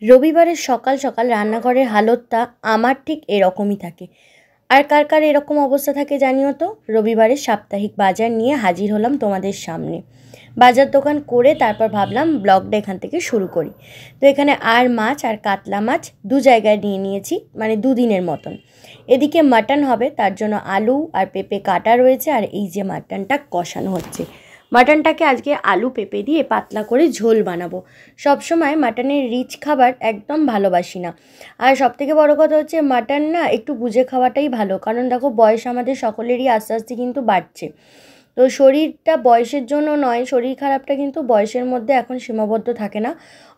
রবিবারের সকাল সকাল রান্নাঘরের হালতটা আমার ঠিক এরকমই থাকে। আর কার কার এরকম অবস্থা থাকে জানিও তো। রবিবারের সাপ্তাহিক বাজার নিয়ে হাজির হলাম তোমাদের সামনে। বাজার দোকান করে তারপর ভাবলাম ব্লগটা এখান থেকে শুরু করি। তো এখানে আর মাছ আর কাতলা মাছ দু জায়গায় নিয়ে নিয়েছি, মানে দুদিনের মতন। এদিকে মাটন হবে, তার জন্য আলু আর পেঁপে কাটা রয়েছে, আর এই যে মাটনটা কষানো হচ্ছে। মাটনটাকে আজকে আলু পেঁপে দিয়ে পাতলা করে ঝোল বানাবো। সবসময় মাটনের রিচ খাবার একদম ভালোবাসি না। আর সবথেকে বড় কথা হচ্ছে মাটন না একটু বুঝে খাওয়াটাই ভালো, কারণ দেখো বয়স আমাদের সকলেরই আস্তে আস্তে কিন্তু বাড়ছে। তো শরীরটা বয়সের জন্য নয়, শরীর খারাপটা কিন্তু বয়সের মধ্যে এখন সীমাবদ্ধ থাকে না।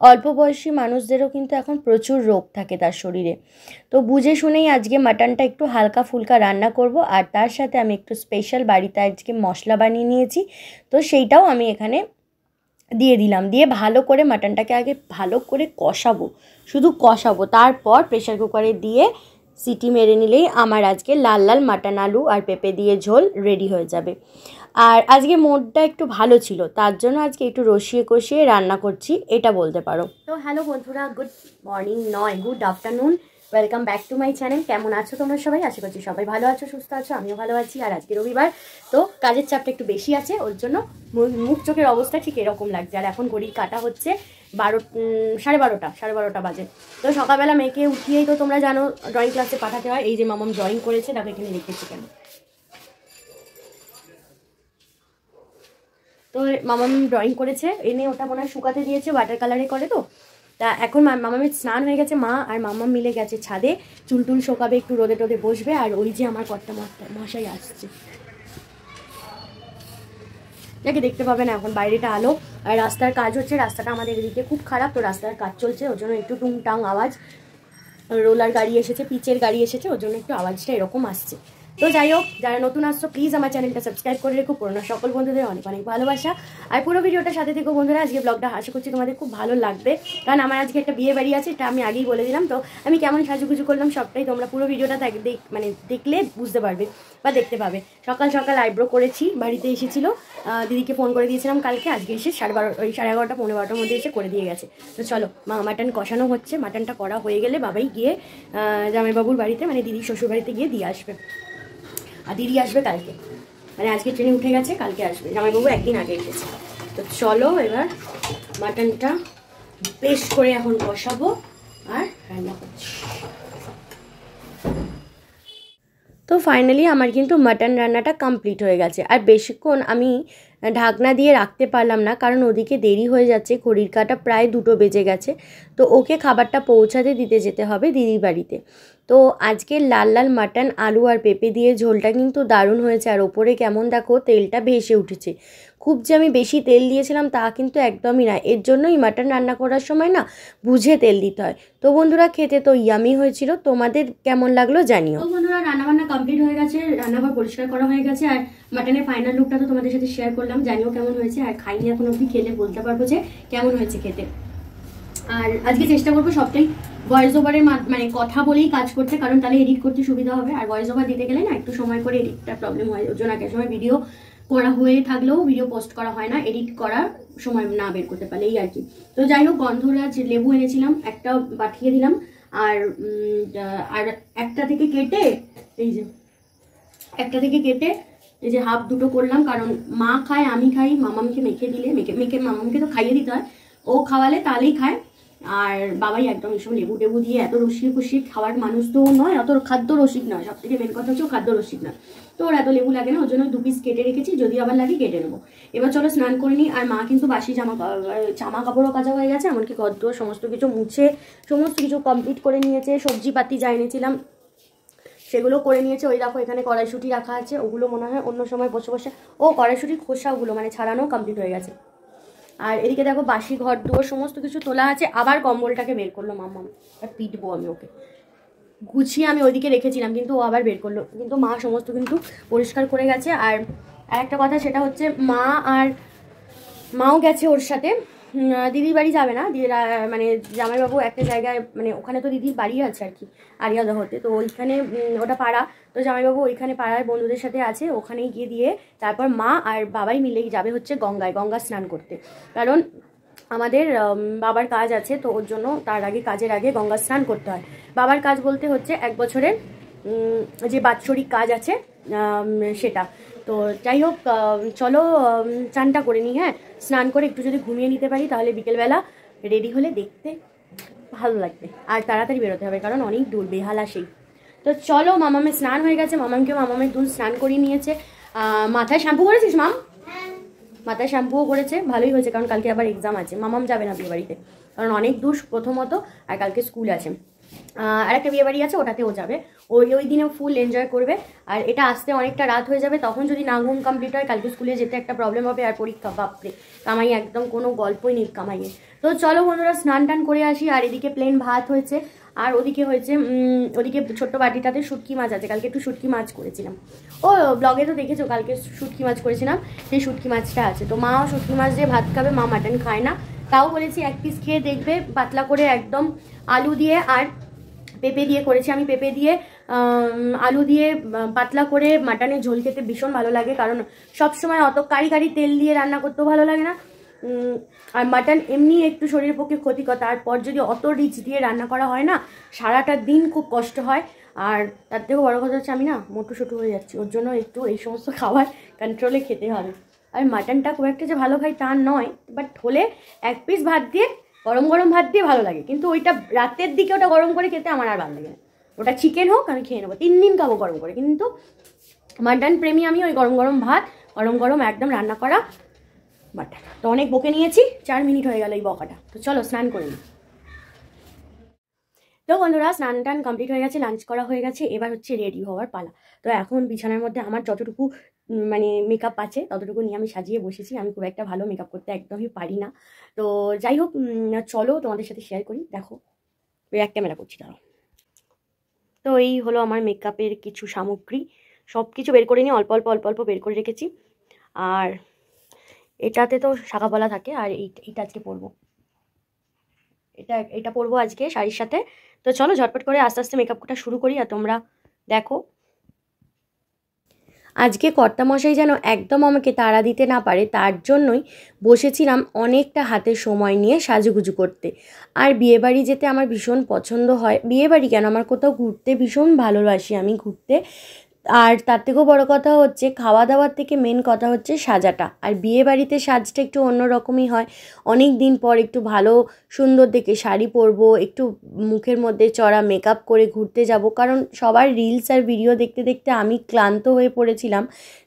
অল্প বয়সী মানুষদেরও কিন্তু এখন প্রচুর রোগ থাকে তার শরীরে। তো বুঝে শুনেই আজকে মাটনটা একটু হালকা ফুলকা রান্না করব, আর তার সাথে আমি একটু স্পেশাল বাড়িতে আজকে মশলা বানিয়ে নিয়েছি। তো সেইটাও আমি এখানে দিয়ে দিলাম, দিয়ে ভালো করে মাটনটাকে আগে ভালো করে কষাবো, শুধু কষাবো। তারপর প্রেশার কুকারে দিয়ে সিটি মেরে নিলেই আমার আজকে লাল লাল মাটন আলু আর পেঁপে দিয়ে ঝোল রেডি হয়ে যাবে। আর আজকে মুডটা একটু ভালো ছিল, তার জন্য আজকে একটু রসিয়ে কষিয়ে রান্না করছি, এটা বলতে পারো। তো হ্যালো বন্ধুরা, গুড মর্নিং নয়, good afternoon, welcome back to my channel. কেমন আছো তোমরা সবাই? আশা করছি সবাই ভালো আছো, সুস্থ আছো, আমিও ভালো আছি। আর আজকে রবিবার, তো কাজের চাপটা একটু বেশি আছে, ওর জন্য মুখ চোখের অবস্থা ঠিক এরকম লাগছে। আর এখন ঘড়ির কাটা হচ্ছে সাড়ে বারোটা বাজে। তো সকালবেলা মেয়েকে উঠিয়েই তো তোমরা জানো ড্রয়িং ক্লাসে পাঠাতে হয়। এই যে মামাম ড্রয়িং করেছে, দেখো এখানে লিখেছি কেন। তো মামাম ড্রয়িং করেছে, এনে ওটা মনে হয় শুকাতে দিয়েছে, ওয়াটার কালারে করে। তো তা এখন মামামের স্নান হয়ে গেছে, মা আর মামাম মিলে গেছে ছাদে, চুল টুল শোকাবে, একটু রোদে টোদে বসবে। আর ওই যে আমার কর্তা মশাই আসছে, যাকে দেখতে পাবে না এখন, বাইরেটা আলো। আর রাস্তার কাজ হচ্ছে, রাস্তাটা আমাদের এদিকে খুব খারাপ, তো রাস্তার কাজ চলছে, ওর জন্য একটু টুংটাং আওয়াজ। রোলার গাড়ি এসেছে, পিচের গাড়ি এসেছে, ওর জন্য একটু আওয়াজটা এরকম আসছে। তো যাই হোক, যারা নতুন আসছো প্লিজ আমার চ্যানেলটা সাবস্ক্রাইব করে রেখো। পুরোনো সকল বন্ধুদের অনেক অনেক ভালোবাসা, আর পুরো ভিডিওটার সাথে থেকো বন্ধুরা। আজকে ব্লগটা আশা করছি তোমাদের খুব ভালো লাগবে, কারণ আমার আজকে একটা বিয়ে বাড়ি আছে, এটা আমি আগেই বলে দিলাম। তো আমি কেমন সাজুগুজু করলাম সবটাই তোমরা পুরো ভিডিওটা মানে দেখলে বুঝতে পারবে বা দেখতে পাবে। সকাল সকাল আইব্রো করেছি, বাড়িতে এসেছিলো, দিদিকে ফোন করে দিয়েছিলাম কালকে, আজকে এসে সাড়ে 11টা 11:15 মধ্যে এসে করে দিয়ে গেছে। তো চলো, মাটন কষানো হচ্ছে, মাটনটা করা হয়ে গেলে বাবাই গিয়ে জামাইবাবুর বাড়িতে, মানে দিদির শ্বশুর বাড়িতে গিয়ে দিয়ে আসবে। আর দিদি আসবে কালকে, মানে আজকে ট্রেনে উঠে গেছে, কালকে আসবে। জামাইবাবু একদিন আগে এসেছে। তো চলো এবার মাটনটা বেশ করে এখন কষাবো আর রান্না করছি। তো ফাইনালি আমার কিন্তু মাটন রান্নাটা কমপ্লিট হয়ে গেছে। আর বেশিক্ষণ আমি ঢাকনা দিয়ে রাখতে পারলাম না, কারণ ওদিকে দেরি হয়ে যাচ্ছে, ঘড়ির কাঁটা প্রায় 2টো বেজে গেছে। তো ওকে খাবারটা পৌঁছাতে দিতে যেতে হবে দিদির বাড়িতে। তো আজকে লাল লাল মাটন আলু আর পেঁপে দিয়ে ঝোলটা কিন্তু দারুণ হয়েছে। আর ওপরে কেমন দেখো তেলটা ভেসে উঠেছে। খুব যে আমি বেশি তেল দিয়েছিলাম তা কিন্তু একদমই না, এর জন্যই মাটন রান্না করার সময় না বুঝে তেল দিতে হয়। তো বন্ধুরা খেতে তো ইয়ামি হয়েছিল, তোমাদের কেমন লাগলো জানিও। তো বন্ধুরা রান্নাবান্না কমপ্লিট হয়ে গেছে, রান্নাঘর পরিষ্কার করা হয়ে গেছে, আর মাটনের ফাইনাল লুকটা তো তোমাদের সাথে শেয়ার করলাম, জানিও কেমন হয়েছে। আর খাইনি এখন অবধি, খেলে বলতে পারবো যে কেমন হয়েছে খেতে। আর আজকে চেষ্টা করবো সবটাই ভয়েস ওভারের মানে কথা বলেই কাজ করতে, কারণ তাহলে এডিট করতে সুবিধা হবে। আর ভয়েস ওভার দিতে গেলে না একটু সময় করে এডিটটা প্রবলেম হয়, ওর জন্য এক সময় ভিডিও করা হয়ে থাকলেও ভিডিও পোস্ট করা হয় না, এডিট করার সময় না বের করতে পারলে, এই আর কি। তো যাই হোক, গন্ধরাজ লেবু এনেছিলাম, একটা পাঠিয়ে দিলাম। আর একটা থেকে কেটে এই যে এই যে হাফ দুটো করলাম, কারণ মা খায়, আমি খাই, মামামকে মেখে দিলে মেখে মামামকে তো খাইয়ে দিতে হয়, ও খাওয়ালে তাহলেই খায়। আর বাবাই একদম এসব লেবু টেবু দিয়ে এত রসিয়ে কষিয়ে খাওয়ার মানুষ তো নয়, অত খাদ্য রসিক নয়, সব থেকে মেন কথা হচ্ছে খাদ্য রসিক নয়। তো ওর এত লেবু লাগে না, ওর জন্য 2 পিস কেটে রেখেছি, যদি আবার লাগে কেটে নেবো। এবার চলো স্নান করে নিই। আর মা কিন্তু বাসি জামা কাপড়ও কাচা হয়ে গেছে, এমনকি ঘরদোর সমস্ত কিছু মুছে সমস্ত কিছু কমপ্লিট করে নিয়েছে। সবজি পাতি যা এনেছিলাম সেগুলো করে নিয়েছে। ওই দেখো এখানে কড়াইশুঁটি রাখা আছে, ওগুলো মনে হয় অন্য সময় বসে বসে, কড়াইশুঁটির খোসাগুলো মানে ছাড়ানো কমপ্লিট হয়ে গেছে। আর এদিকে দেখো বাসি ঘর দুয়ার সমস্ত কিছু তোলা আছে। আবার কম্বলটাকে বের করলো মাম্মাম, আর পিটবো আমি ওকে। গুছিয়ে আমি ওইদিকে রেখেছিলাম, কিন্তু ও আবার বের করলো, কিন্তু মা সমস্ত কিন্তু পরিষ্কার করে গেছে। আর একটা কথা, সেটা হচ্ছে মাও গেছে ওর সাথে, দিদির বাড়ি যাবে না, মানে জামাইবাবু একটা জায়গায়, মানে ওখানে তো দিদির বাড়ি আছে আর কি, আরিয়াদহতে। তো ওইখানে ওটা পাড়া, তো জামাইবাবু ওইখানে পাড়ায় বন্ধুদের সাথে আছে, ওখানেই গিয়ে দিয়ে তারপর মা আর বাবাই মিলেই যাবে হচ্ছে গঙ্গা স্নান করতে। কারণ আমাদের বাবার কাজ আছে, তো ওর জন্য তার আগে কাজের আগে গঙ্গা স্নান করতে হয়। বাবার কাজ বলতে হচ্ছে 1 বছরের যে বাৎসরিক কাজ আছে সেটা। তো যাই হোক, চলো চানটা করে নিই। হ্যাঁ, স্নান করে একটু যদি ঘুমিয়ে নিতে পারি তাহলে বিকেলবেলা রেডি হলে দেখতে ভালো লাগবে। আর তাড়াতাড়ি বেরোতে হবে কারণ অনেক দূর, বেহালা সেই। তো চলো, মামামের স্নান হয়ে গেছে, মামামের দুধ স্নান করিয়ে নিয়েছে। মাথায় শ্যাম্পু করেছিস মাম? মাথায় শ্যাম্পুও করেছে, ভালোই হয়েছে কারণ কালকে আবার এক্সাম আছে। মামাম যাবে না বিয়ে বাড়িতে কারণ অনেক দূর প্রথমত, আর কালকে স্কুল আছে। আর একটা বিয়ে বাড়ি আছে, ওটাতেও যাবে। ওই দিনেও ফুল এনজয় করবে। আর এটা আসতে অনেকটা রাত হয়ে যাবে, তখন যদি না ঘুম কমপ্লিট হয় কালকে স্কুলে যেতে একটা প্রবলেম হবে। আর পরীক্ষা, বাপরে কামাই একদম কোনো গল্পই নেই কামাইয়ে। তো চলো বন্ধুরা, স্নান টান করে আসি। আর এদিকে প্লেন ভাত হয়েছে, আর ওদিকে হয়েছে ওদিকে ছোট্ট বাটিটাতে শুটকি মাছ আছে। কালকে একটু শুটকি মাছ করেছিলাম, ও ব্লগে তো দেখেছো, কালকে শুটকি মাছ করেছিলাম, সেই শুটকি মাছটা আছে। তো মাও শুটকি মাছ দিয়ে ভাত খাবে, মা মাটন খায় না। তাও বলেছি 1 পিস খেয়ে দেখবে, পাতলা করে একদম আলু দিয়ে আর পেঁপে দিয়ে করেছি আমি। পেঁপে দিয়ে আলু দিয়ে পাতলা করে মাটনের ঝোল খেতে ভীষণ ভালো লাগে, কারণ সবসময় অত কারি কারি তেল দিয়ে রান্না করতেও ভালো লাগে না। আর মাটন এমনি একটু শরীরের পক্ষে ক্ষতিকর, তারপর যদি অত রিচ দিয়ে রান্না করা হয় না, সারাটা দিন খুব কষ্ট হয়। আর তার থেকেও বড় কথা হচ্ছে আমি না মোটু সোটু হয়ে যাচ্ছি, ওর জন্য একটু এই সমস্ত খাবার কন্ট্রোলে খেতে হবে। আর মাটনটা খুব একটা যে ভালো খাই তা নয়, বাট হলে 1 পিস ভাত দিয়ে, গরম গরম ভাত দিয়ে ভালো লাগে। কিন্তু ওইটা রাতের দিকে ওটা গরম করে খেতে আমার আর ভালো লাগে না। ওটা চিকেন হোক আমি খেয়ে নেবো, 3 দিন খাবো গরম করে। কিন্তু মাটন প্রেমী আমি, ওই গরম গরম ভাত, গরম গরম একদম রান্না করা মাটন। তো অনেক বকে নিয়েছি, 4 মিনিট হয়ে গেল এই বকাটা। তো চলো স্নান করে নিই। তো বন্ধুরা, স্নান টান কমপ্লিট হয়ে গেছে, লাঞ্চ করা হয়ে গেছে, এবার হচ্ছে রেডি হওয়ার পালা। তো এখন বিছানার মধ্যে আমার যতটুকু মানে মেকআপ আছে ততটুকু নিয়ে আমি সাজিয়ে বসেছি। আমি খুব একটা ভালো মেকআপ করতে একদমই পারি না। তো যাই হোক, চলো তোমাদের সাথে শেয়ার করি। দেখো, ব্যাক ক্যামেরা করছি, দাঁড়াও। তো এই হলো আমার মেকআপের কিছু সামগ্রী, সব কিছু বের করে নিয়ে অল্প অল্প অল্প অল্প বের করে রেখেছি। আর এটাতে তো শাঁখাপলা থাকে, আর এইটা আজকে পরবো, এটা পরবো আজকে শাড়ির সাথে। তো চলো ঝটপট করে আস্তে আস্তে মেকআপটা শুরু করি, আর তোমরা দেখো। আজকে কর্তামশাই যেন একদম আমাকে তাড়া দিতে না পারে, তার জন্যই বসেছিলাম অনেকটা হাতে সময় নিয়ে সাজুগুজু করতে। আর বিয়েবাড়ি যেতে আমার ভীষণ পছন্দ হয়, বিয়েবাড়ি কেন, আমার কোথাও ঘুরতে ভীষণ ভালোবাসি আমি ঘুরতে। আর তার থেকেও বড় কথা হচ্ছে খাওয়া দাওয়ার থেকে মেন কথা হচ্ছে সাজাটা। আর বিয়ে বাড়িতে সাজটা একটু অন্যরকমই হয়। অনেক দিন পর একটু ভালো সুন্দর দেখে শাড়ি পরবো, একটু মুখের মধ্যে চড়া মেকআপ করে ঘুরতে যাব। কারণ সবার রিলস আর ভিডিও দেখতে দেখতে আমি ক্লান্ত হয়ে পড়েছিলাম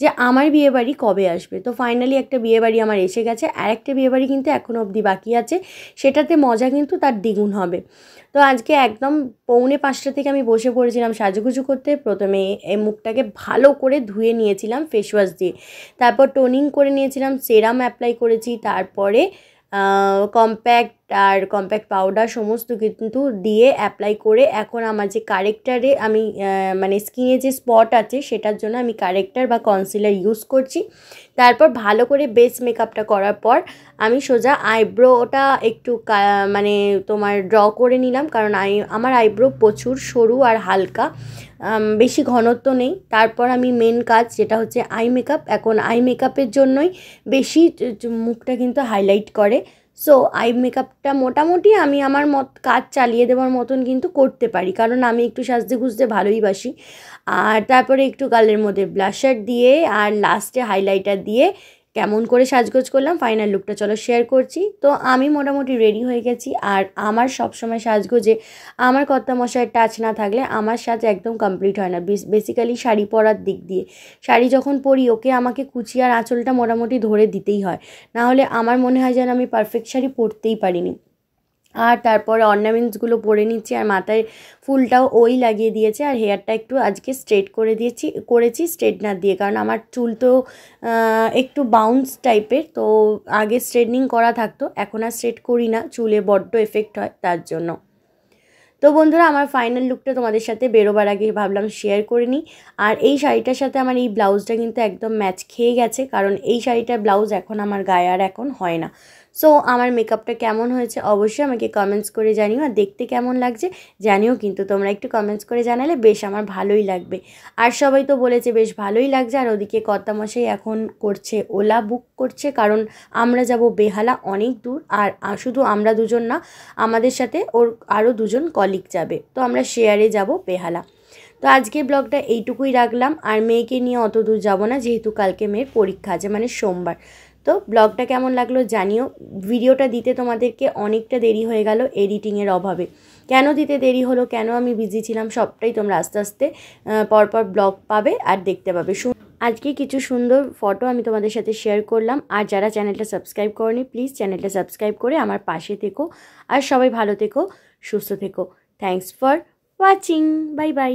যে আমার বিয়েবাড়ি কবে আসবে। তো ফাইনালি একটা বিয়েবাড়ি আমার এসে গেছে, আর একটা বিয়েবাড়ি কিন্তু এখনও অবধি বাকি আছে, সেটাতে মজা কিন্তু তার দ্বিগুণ হবে। তো আজকে একদম 4:45 থেকে আমি বসে পড়েছিলাম সাজুগুজু করতে। প্রথমে এই মুখটাকে ভালো করে ধুয়ে নিয়েছিলাম ফেস ওয়াশ দিয়ে, তারপর টোনিং করে নিয়েছিলাম, সেরাম অ্যাপ্লাই করেছি, তারপরে কম্প্যাক্ট পাউডার সমস্ত কিন্তু দিয়ে অ্যাপ্লাই করে এখন আমার যে কারেক্টারে আমি মানে স্কিনে যে স্পট আছে সেটার জন্য আমি কারেক্টার বা কনসিলার ইউজ করছি। তারপর ভালো করে বেস মেকআপটা করার পর আমি সোজা আইব্রোটা একটু মানে তোমার ড্র করে নিলাম, কারণ আমার আইব্রো প্রচুর সরু আর হালকা, বেশি ঘনত্ব নেই। তারপর আমি মেন কাজ যেটা হচ্ছে আই মেকআপ, এখন আই মেকআপের জন্যই বেশি মুখটা কিন্তু হাইলাইট করে। সো আই মেকআপটা মোটামুটি আমি আমার কাজ চালিয়ে দেওয়ার মতন কিন্তু করতে পারি, কারণ আমি একটু সাজতে গুজতে ভালোই বাসি। আর তারপরে একটু গালের মধ্যে ব্লাশার দিয়ে আর লাস্টে হাইলাইটার দিয়ে কেমন করে সাজগোজ করলাম ফাইনাল লুকটা চলো শেয়ার করছি। তো আমি মোটামুটি রেডি হয়ে গেছি। আর আমার সবসময় সাজগোজে আমার কর্তামশাইয়ের টাচ না থাকলে আমার সাজ একদম কমপ্লিট হয় না, বেসিক্যালি শাড়ি পরার দিক দিয়ে। শাড়ি যখন পরি ওকে আমাকে কুচি আর আঁচলটা মোটামুটি ধরে দিতেই হয়, নাহলে আমার মনে হয় যেন আমি পারফেক্ট শাড়ি পরতেই পারিনি। আর তারপরে অর্নামেন্টসগুলো পরে নিচ্ছি, আর মাথায় ফুলটাও ওই লাগিয়ে দিয়েছে, আর হেয়ারটা একটু আজকে স্ট্রেট করেছি স্ট্রেটনার দিয়ে, কারণ আমার চুল তো একটু বাউন্স টাইপের, তো আগে স্ট্রেটনিং করা থাকতো, এখন আর স্ট্রেট করি না, চুলে বড্ড এফেক্ট হয় তার জন্য। তো বন্ধুরা, আমার ফাইনাল লুকটা তোমাদের সাথে বেরোবার আগে ভাবলাম শেয়ার করে নিই। আর এই শাড়িটার সাথে আমার এই ব্লাউজটা কিন্তু একদম ম্যাচ খেয়ে গেছে, কারণ এই শাড়িটার ব্লাউজ এখন আমার গায়ে আর এখন হয় না। সো আমার মেকআপটা কেমন হয়েছে অবশ্যই আমাকে কমেন্টস করে জানিও, আর দেখতে কেমন লাগছে জানিও, কিন্তু তোমরা একটু কমেন্টস করে জানালে বেশ আমার ভালোই লাগবে। আর সবাই তো বলেছে বেশ ভালোই লাগছে। আর ওদিকে কর্তামশাই এখন করছে ওলা বুক করছে, কারণ আমরা যাব বেহালা, অনেক দূর। আর শুধু আমরা দুজন না, আমাদের সাথে ওর আরও দুজন কলিগ যাবে, তো আমরা শেয়ারে যাব বেহালা। তো আজকের ব্লগটা এইটুকুই রাখলাম, আর মেয়েকে নিয়ে অত দূর যাব না, যেহেতু কালকে মেয়ের পরীক্ষা আছে, মানে সোমবার। তো ব্লগটা কেমন লাগলো জানিও। ভিডিওটা দিতে তোমাদেরকে অনেকটা দেরি হয়ে গেল এডিটিংয়ের অভাবে। কেন দিতে দেরি হলো, কেন আমি বিজি ছিলাম, সবটাই তোমরা আস্তে আস্তে পরপর ব্লগ পাবে আর দেখতে পাবে। আজকে কিছু সুন্দর ফটো আমি তোমাদের সাথে শেয়ার করলাম। আর যারা চ্যানেলটা সাবস্ক্রাইব করনি, প্লিজ চ্যানেলটা সাবস্ক্রাইব করে আমার পাশে থেকো। আর সবাই ভালো থেকো, সুস্থ থেকো। Thanks for watching, bye bye.